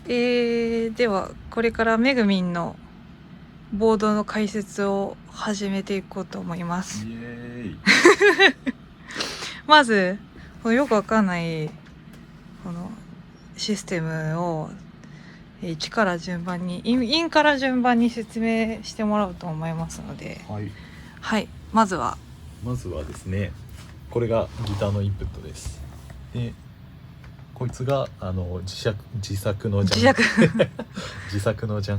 ではこれからめぐみんのボードの解説を始めていこうと思います。イエーイまずこのよくわかんないこのシステムを1から順番にインから順番に説明してもらおうと思いますので、はい、まずはですね、これがギターのインプットです。でこいつが自作のジャン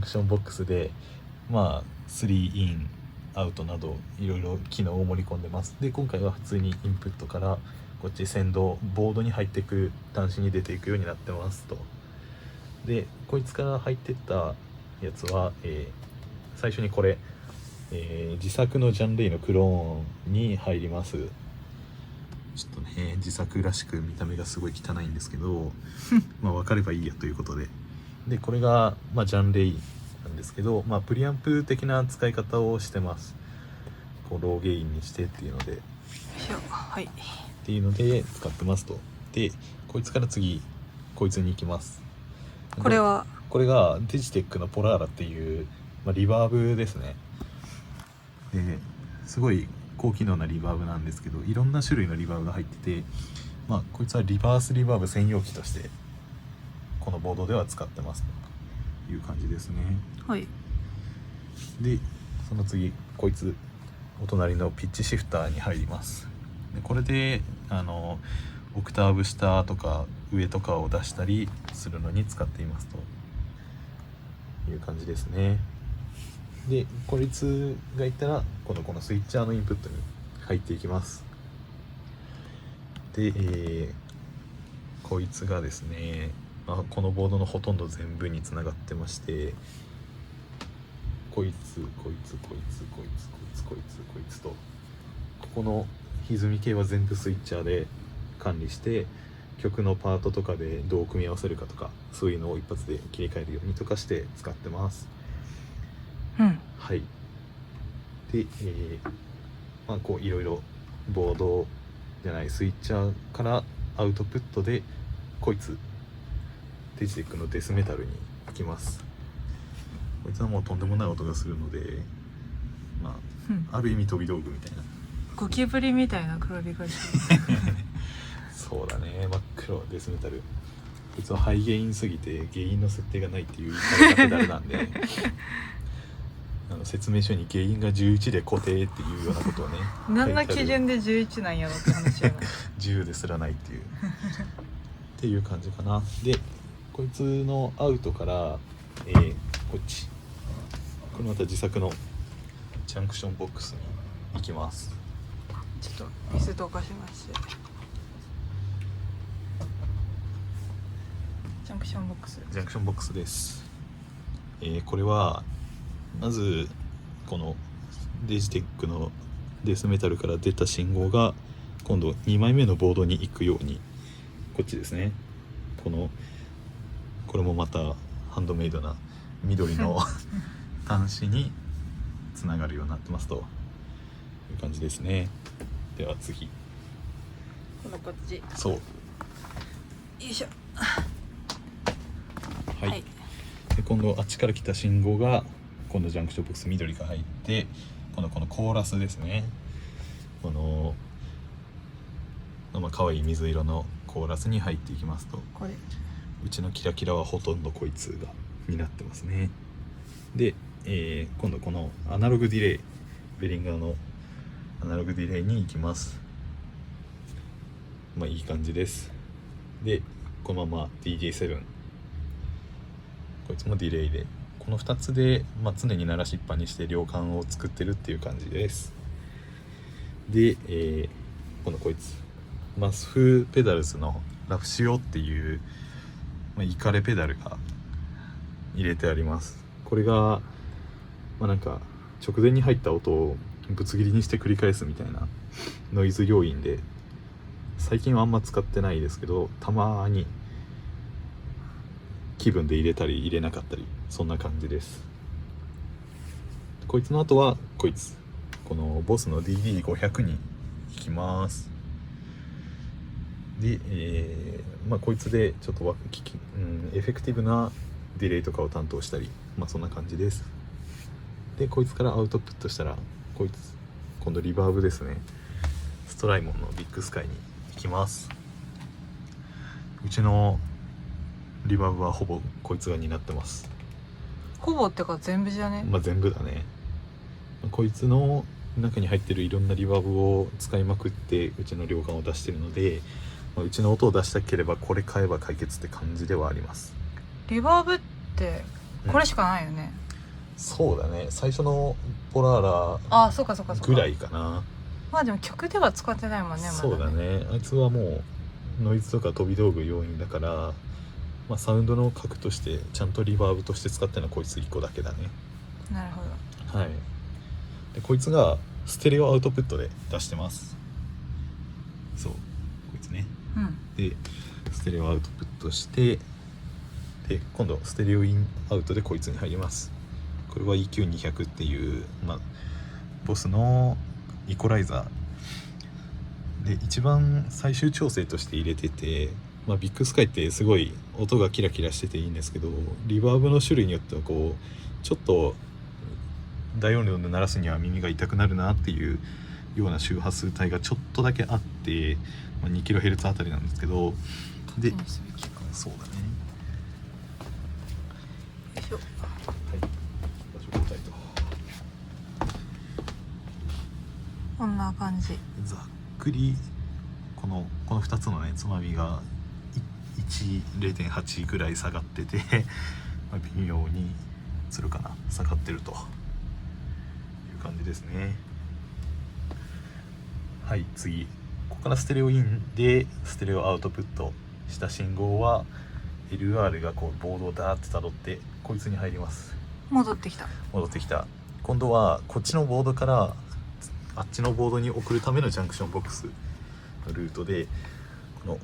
クションボックスで、まあ3インアウトなどいろいろ機能を盛り込んでます。で今回は普通にインプットからこっち先導ボードに入っていく端子に出ていくようになってますと。でこいつから入ってったやつは、最初にこれ、自作のジャンレイのクローンに入ります。ちょっとね自作らしく見た目がすごい汚いんですけどまあ分かればいいやということで、これが、ジャンレイなんですけど、プリアンプ的な使い方をしてます。こうローゲインにしてっていうので、はい、っていうので使ってますと。でこいつから次こいつに行きます。これがデジテックのポラーラっていう、リバーブですね。ですごい高機能なリバーブなんですけど、いろんな種類のリバーブが入ってて、こいつはリバースリバーブ専用機としてこのボードでは使ってますという感じですね。はい。でその次こいつお隣のピッチシフターに入ります。でこれでオクターブ下とか上とかを出したりするのに使っていますという感じですね。でこいつがいったらこのスイッチャーのインプットに入っていきます。で、こいつがですね、このボードのほとんど全部につながってまして、こいつとここの歪み系は全部スイッチャーで管理して、曲のパートとかでどう組み合わせるかとかそういうのを一発で切り替えるようにとかして使ってます。はい。で、こういろいろボードじゃないスイッチャーからアウトプットでこいつデジテックのデスメタルに行きます。こいつはもうとんでもない音がするので、ある意味飛び道具みたいな、ゴキブリみたいな黒光りそうだね、真っ黒デスメタル。こいつはハイゲインすぎてゲインの設定がないっていうペダルなんで説明書にゲインが11で固定っていうようなことをね何の基準で11なんやろって話やな10ですらないっていうっていう感じかな。でこいつのアウトから、こっちこれまた自作のジャンクションボックスに行きます。ちょっと椅子どかしまして、ジャンクションボックスです。これはまずこのデジテックのデスメタルから出た信号が今度2枚目のボードに行くように、こっちですね、これもまたハンドメイドな緑の端子につながるようになってますという感じですね。では次、こっち、そう、よいしょ。はい、で今度あっちから来た信号が今度ジャンクションボックス緑が入って、このコーラスですね、可愛い水色のコーラスに入っていきますと、うちのキラキラはほとんどこいつがになってますね。で、今度このアナログディレイ、ベリンガーのアナログディレイに行きます。いい感じです。でこのまま DJ7、 こいつもディレイで、この2つで、常に鳴らしっぱにして量感を作ってるっていう感じです。で、今度こいつマスフペダルスのラフシオっていう、イカレペダルが入れてあります。これが、なんか直前に入った音をぶつ切りにして繰り返すみたいなノイズ要因で、最近はあんま使ってないですけど、たまに気分で入れたり入れなかったり、そんな感じです。こいつの後はこのボスの DD500 に行きます。で、こいつでちょっとエフェクティブなディレイとかを担当したり、そんな感じです。でこいつからアウトプットしたら今度リバーブですね。ストライモンのビッグスカイに行きます。うちのリバーブはほぼこいつが担ってます。ほぼってか全部じゃね。全部だね。こいつの中に入ってるいろんなリバーブを使いまくってうちの量感を出してるので、うちの音を出したければこれ買えば解決って感じではあります。リバーブってこれしかないよね。そうだね、最初のポラーあ、そうかそうかそうか。ぐらいかな。まあでも曲では使ってないもんね。そうだね、あいつはもうノイズとか飛び道具要因だから、サウンドの核としてちゃんとリバーブとして使ってるのはこいつ1個だけだね。なるほど。はい。でこいつがステレオアウトプットで出してます。そう、こいつね。でステレオアウトプットして、で今度ステレオインアウトでこいつに入ります。これは EQ200 っていう、ボスのイコライザーで一番最終調整として入れてて、ビッグスカイってすごい音がキラキラしてていいんですけど、リバーブの種類によってはちょっと大音量で鳴らすには耳が痛くなるなっていうような周波数帯がちょっとだけあって、2kHz あたりなんですけど、でそうだね。よいしょ。はい、場所交代と。こんな感じ。ざっくりこの2つのねつまみが 0.8 ぐらい下がってて微妙にするかな、下がってるという感じですね。はい、次ここからステレオインでステレオアウトプットした信号は LR がボードをダーってたどってこいつに入ります。戻ってきた。今度はこっちのボードからあっちのボードに送るためのジャンクションボックスのルートで、この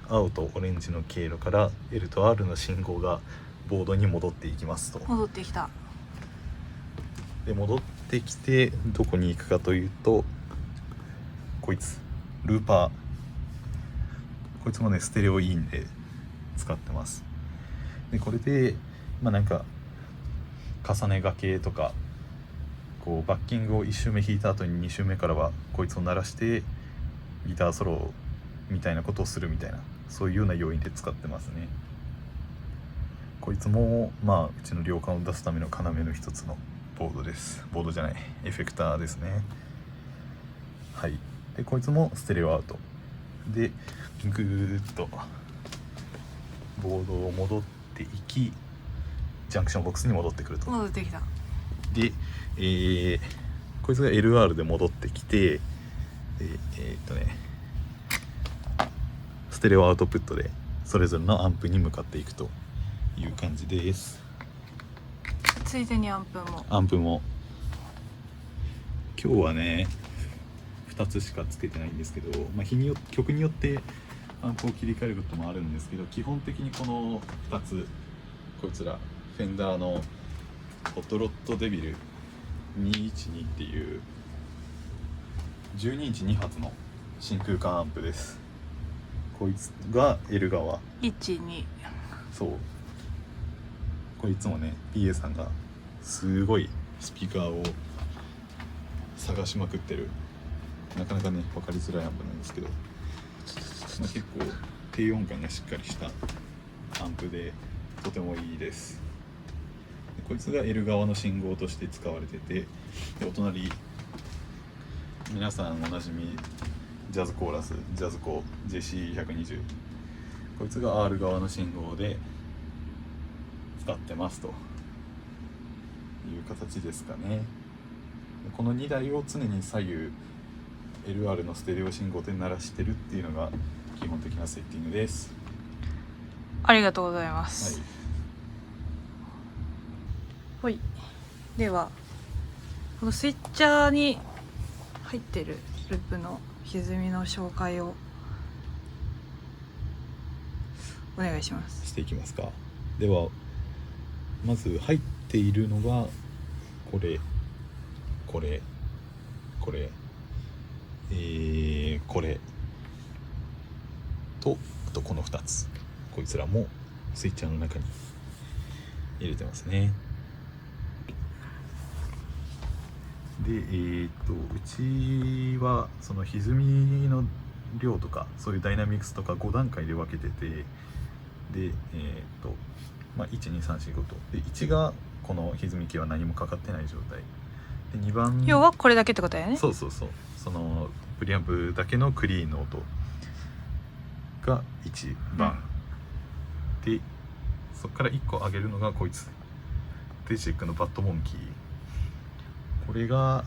青とオレンジの経路から L と R の信号がボードに戻っていきますと。戻ってきた。で戻ってきてどこに行くかというと、こいつルーパー、こいつもねステレオインで使ってます。でこれでなんか重ねがけとかバッキングを1周目弾いた後に2周目からはこいつを鳴らしてギターソロみたいなことをするみたいな、そういうような要因で使ってますね。こいつもうちの量感を出すための要の一つのボードです。ボードじゃない、エフェクターですね。はい。でこいつもステレオアウトでぐーっとボードを戻っていき、ジャンクションボックスに戻ってくると。戻ってきた。で、こいつが LR で戻ってきて、でステレオアウトプットでそれぞれのアンプに向かっていくという感じです。ついでにアンプも今日はね2つしかつけてないんですけど、曲によってアンプを切り替えることもあるんですけど、基本的にこの2つ、こいつらフェンダーのホットロッドデビル212っていう12インチ2発の真空管アンプです。こいつが L 側12。そう、これいつもね PA さんがすごいスピーカーを探しまくってる、なかなかね分かりづらいアンプなんですけど、結構低音感がしっかりしたアンプでとてもいいです。こいつが L 側の信号として使われてて、でお隣皆さんおなじみジャズコーラス、ジャズコ JC120、 こいつが R 側の信号で使ってますという形ですかね。この2台を常に左右 LR のステレオ信号で鳴らしてるっていうのが基本的なセッティングです。ありがとうございます。はい。ではこのスイッチャーに入ってるループの歪みの紹介をお願いします。していきますか。ではまず入っているのがこれこれこれこれと、あとこの2つ、こいつらもスイッチャーの中に入れてますね。でうちはその歪みの量とかそういうダイナミクスとか5段階で分けてて、で12345とで1がこの歪み器は何もかかってない状態で、2番要はこれだけってことだよね。そうそのプリアンプだけのクリーンの音が1番、でそこから1個上げるのがこいつデジェックのバッドモンキー。これが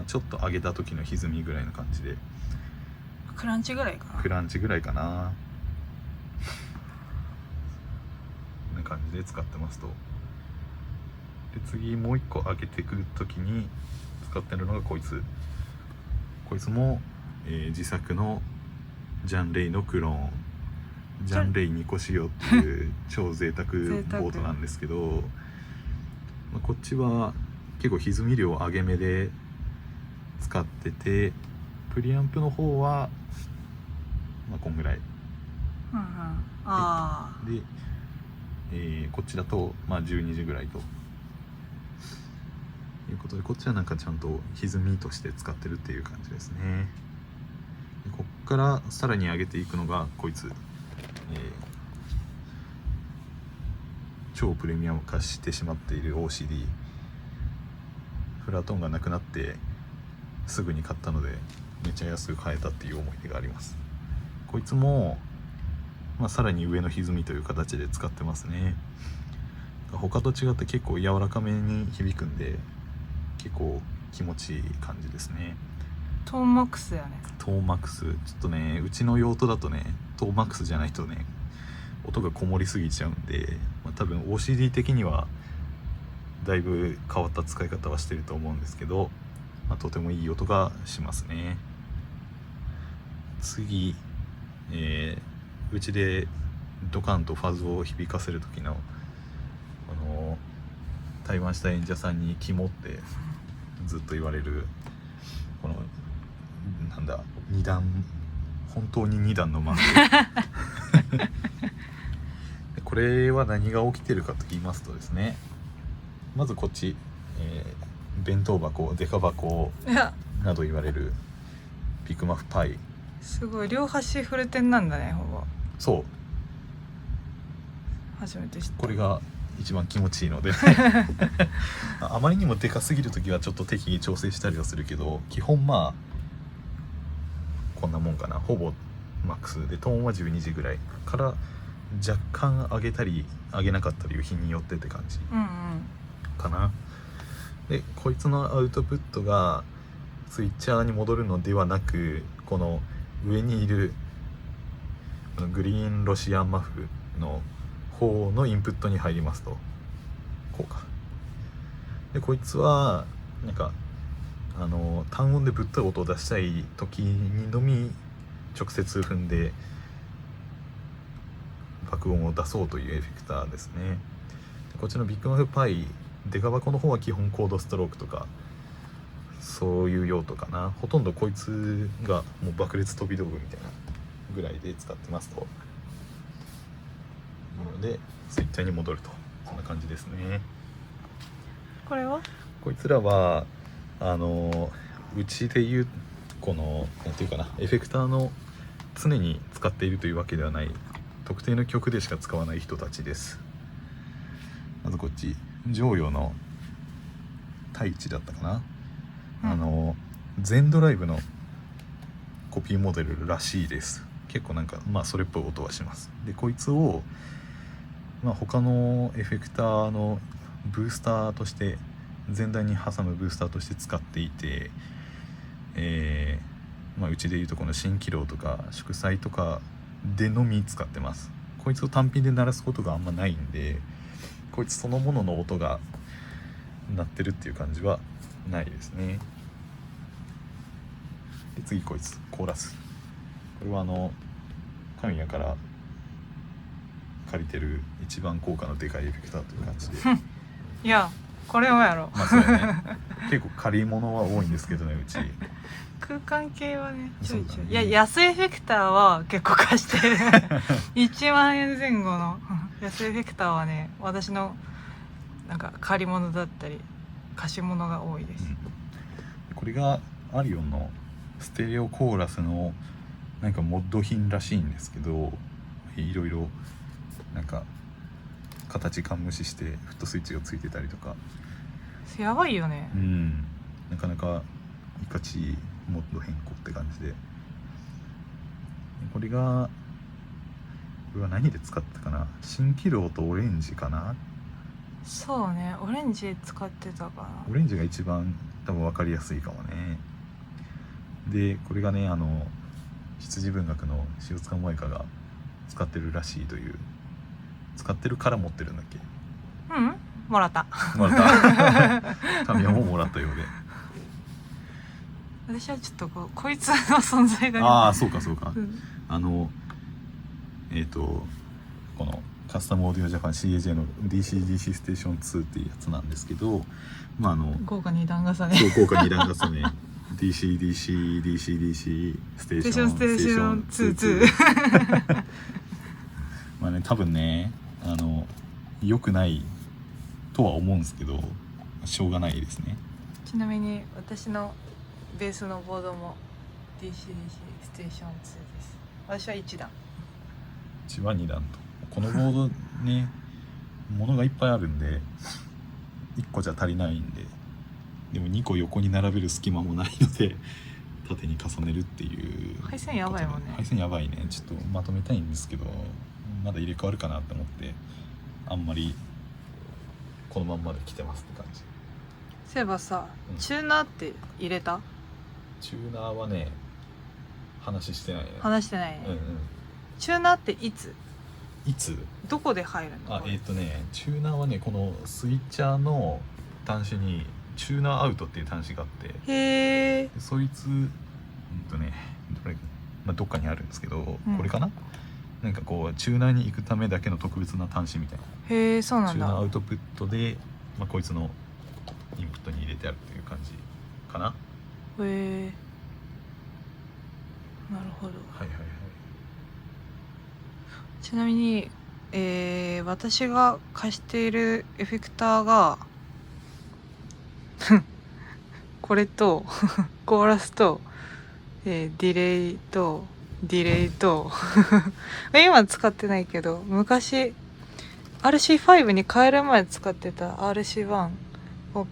ちょっと上げた時の歪みぐらいの感じで、クランチぐらいかな。クランチぐらいかな、こんな感じで使ってますと。で次もう一個上げてくる時に使ってるのがこいつも、自作のジャンレイのクローン、ジャンレイ2個仕様っていう超贅沢ボードなんですけどこっちは結構歪み量上げ目で使ってて、プリアンプの方はこんぐらい、で、こっちだと12時ぐらいということで、こっちはなんかちゃんと歪みとして使ってるっていう感じですね。でこっからさらに上げていくのがこいつ、超プレミアム化してしまっている OCD、フラトーンがなくなってすぐに買ったのでめっちゃ安く買えたっていう思い出があります。こいつも、さらに上の歪みという形で使ってますね。他と違って結構柔らかめに響くんで結構気持ちいい感じですね。トーンマックスだよね。トーンマックスちょっとね、うちの用途だとねトーンマックスじゃないとね音がこもりすぎちゃうんで、多分 OCD 的にはだいぶ変わった使い方はしてると思うんですけど、とてもいい音がしますね。次、うちでドカンとファズを響かせる時の対バンした演者さんに肝ってずっと言われるこの2段、本当に2段のマークこれは何が起きてるかと言いますとですね、まずこっち、弁当箱、デカ箱など言われるビッグマフパイ、すごい両端フルテンなんだね。ほぼそう初めて知った。これが一番気持ちいいのであまりにもでかすぎる時はちょっと適宜調整したりはするけど、基本こんなもんかな。ほぼマックスでトーンは12時ぐらいから若干上げたり上げなかったり日によってって感じかな。でこいつのアウトプットがスイッチャーに戻るのではなく、この上にいるグリーンロシアンマフの方のインプットに入りますと、こうか。でこいつはなんか単音でぶっとい音を出したい時にのみ直接踏んで爆音を出そうというエフェクターですね。でこっちのビッグマフパイデカ箱の方は基本コードストロークとかそういう用途かな。ほとんどこいつがもう爆裂飛び道具みたいなぐらいで使ってますというので、スイッチャーに戻ると、そんな感じですね。これはこいつらはうちでいうこのなんていうかな、エフェクターの常に使っているというわけではない、特定の曲でしか使わない人たちです。まずこっち常用の太一だったかな、全ドライブのコピーモデルらしいです。結構なんかそれっぽい音はします。でこいつを他のエフェクターのブースターとして前段に挟むブースターとして使っていて、うちでいうとこの蜃気楼とか祝祭とかでのみ使ってます。こいつを単品で鳴らすことがあんまないんで、こいつそのものの音が鳴ってるっていう感じはないですね。で次こいつコーラス、これは神谷から借りてる一番高価のでかいエフェクターという感じでいやこれもやろそうやね結構借り物は多いんですけどね、うち空間系はねちょいちょい、そうだねいや安いエフェクターは結構貸してる1万円前後の安エフェクターはね私のなんか借り物だったり貸し物が多いです、これがアリオンのステレオコーラスのなんかモッド品らしいんですけど、いろいろなんか形感無視してフットスイッチがついてたりとか、やばいよね。なかなかいかちいモッド変更って感じで、これは何で使ったかな、蜃気楼とオレンジかな。そうね、オレンジ使ってたかな。オレンジが一番多分分かりやすいかもね。でこれがね羊文学の塩塚萌香が使ってるらしいという、使ってるから持ってるんだっけ。もらったもらったタミヤももらったようで、私はちょっとこいつの存在が、ああそうかそうか、うん、このカスタムオーディオジャパン CAJ の DCDC ステーション2っていうやつなんですけど、豪華二段重ね、そう豪華二段重ねDCDCDCDC ステーション2まあね、多分ね良くないとは思うんですけどしょうがないですね。ちなみに私のベースのボードも DCDC ステーション2です。私は1段、1は2段と、このボードね物がいっぱいあるんで1個じゃ足りないんで、でも2個横に並べる隙間もないので縦に重ねるっていう。配線やばいもんね。配線やばいね。ちょっとまとめたいんですけどまだ入れ替わるかなと思ってあんまりこのまんまで来てますって感じ。そういえばさ、チューナーって入れた？チューナーはね話してないね。話してないね、うんチューナーっていつどこで入るの？チューナーはねこのスイッチャーの端子にチューナーアウトっていう端子があって、へえ。そいつどっかにあるんですけど、これかな、なんかこうチューナーに行くためだけの特別な端子みたいな。へえ、そうなんだ。チューナーアウトプットで、こいつのインプットに入れてあるっていう感じかな。へえ、なるほど。はいはいはい。ちなみに、私が貸しているエフェクターがこれとコーラスと、ディレイと今使ってないけど昔 RC5 に変える前使ってた RC1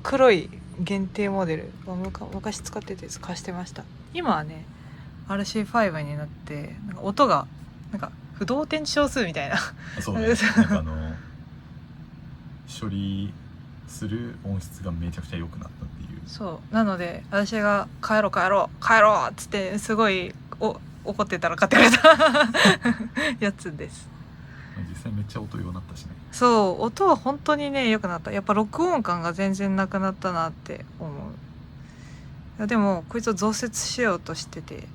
黒い限定モデルを昔使ってて貸してました。今はね RC5 になってなんか音がなんか不動点小数みたいなそうねなんか処理する音質がめちゃくちゃ良くなったっていう。そうなので私が帰ろうっつってすごい怒ってたら買ってくれたやつです。実際めっちゃ音良くなったしね。そう音は本当にね良くなった。やっぱ録音感が全然なくなったなって思う。いやでもこいつを増設しようとしてて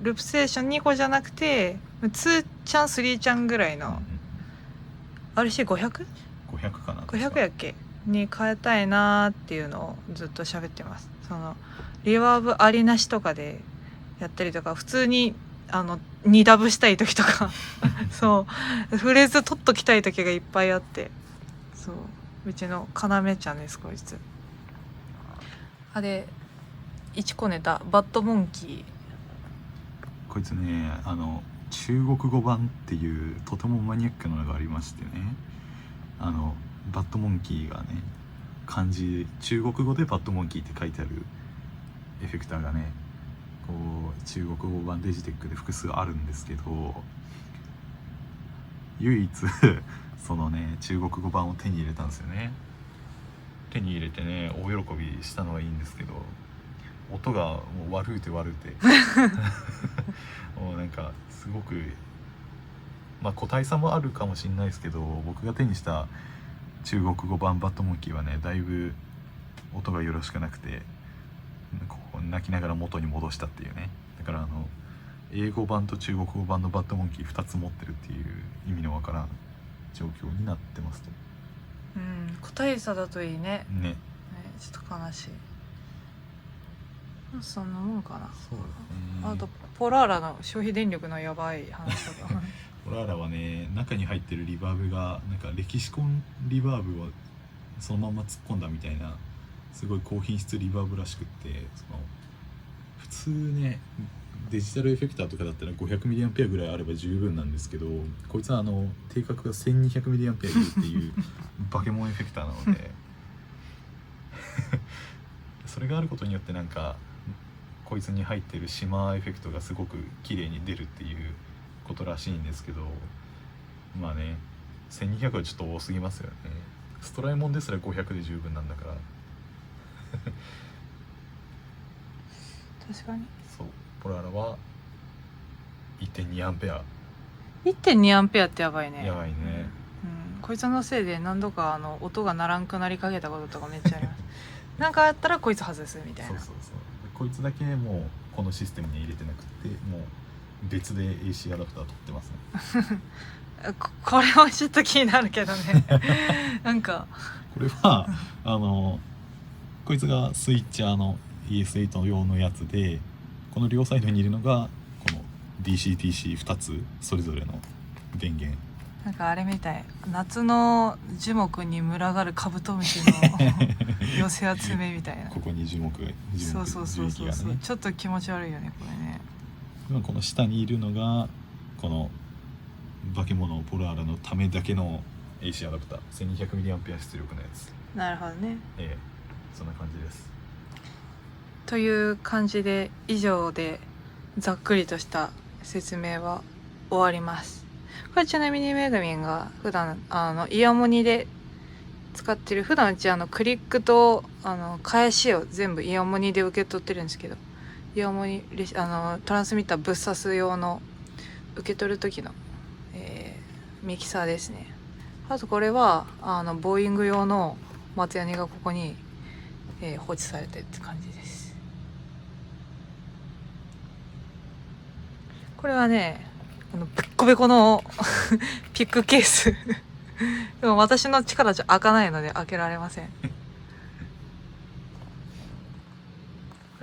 ループステーション2個じゃなくて2ちゃん3ちゃんぐらいの RC500 かな、500やっけに変えたいなーっていうのをずっと喋ってます。リバーブありなしとかでやったりとか普通に2ダブしたい時とかそうフレーズ取っときたい時がいっぱいあって、そううちの要ちゃんですこいつ。で1個ネタバッドモンキー、こいつね中国語版っていうとてもマニアックなのがありましてね、バッドモンキーがね漢字中国語でバッドモンキーって書いてあるエフェクターがねこう中国語版デジテックで複数あるんですけど、唯一そのね中国語版を手に入れたんですよね。手に入れてね大喜びしたのはいいんですけど音がもう悪うてもうなんかすごく個体差もあるかもしれないですけど、僕が手にした中国語版バッドモンキーはねだいぶ音がよろしくなくてこう泣きながら元に戻したっていうね。だから英語版と中国語版のバッドモンキー2つ持ってるっていう意味のわからん状況になってますと。個体差だといいね。ねちょっと悲しい。そんなもんかな。そうですね。あとポラーラの消費電力のやばい話とかポラーラはね、中に入ってるリバーブがなんか歴史コンリバーブをそのまま突っ込んだみたいな、すごい高品質リバーブらしくって、普通ねデジタルエフェクターとかだったら 500mAh ぐらいあれば十分なんですけど、こいつは定格が 1200mAh っていうバケモンエフェクターなのでそれがあることによってなんかこいつに入ってるシマーエフェクトがすごく綺麗に出るっていうことらしいんですけど、まあね1200はちょっと多すぎますよね。ストライモンですら500で十分なんだから確かにそう、ポラーラは 1.2A。 1.2アンペアってやばいね。やばいね。こいつのせいで何度か音が鳴らんくなりかけたこととかめっちゃありますなんかあったらこいつ外すみたいな。そうそうそう、こいつだけもうこのシステムに入れてなくて、もう別で AC アダプター取ってますねこれはちょっと気になるけどねなんかこれはこいつがスイッチャーの ES8 用のやつで、この両サイドにいるのがこの DCTC2 つそれぞれの電源。なんかあれみたい、夏の樹木に群がるカブトムシの寄せ集めみたいなここに樹木そうそうそうそう、樹液がね。ちょっと気持ち悪いよねこれね。今この下にいるのがこの化け物ポラーラのためだけの AC アダプター 1200mAh 出力のやつ。なるほどね。そんな感じです。という感じで以上でざっくりとした説明は終わります。これちなみにめぐみんが普段イヤモニで使ってる、普段うちクリックと返しを全部イヤモニで受け取ってるんですけど、イヤモニトランスミッターぶっ刺す用の受け取る時の、ミキサーですね。あとこれはボーイング用の松ヤニがここに、放置されてるって感じです。これはねベッコベコのピックケースでも私の力じゃ開かないので開けられません。こ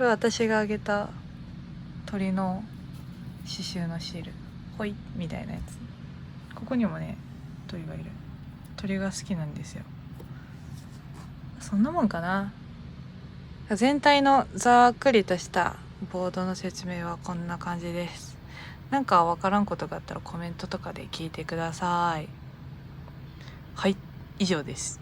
れは私があげた鳥の刺繍のシール、ほいみたいなやつ。ここにもね鳥がいる。鳥が好きなんですよ。そんなもんかな。全体のざっくりとしたボードの説明はこんな感じです。なんかわからんことがあったらコメントとかで聞いてください。はい、以上です。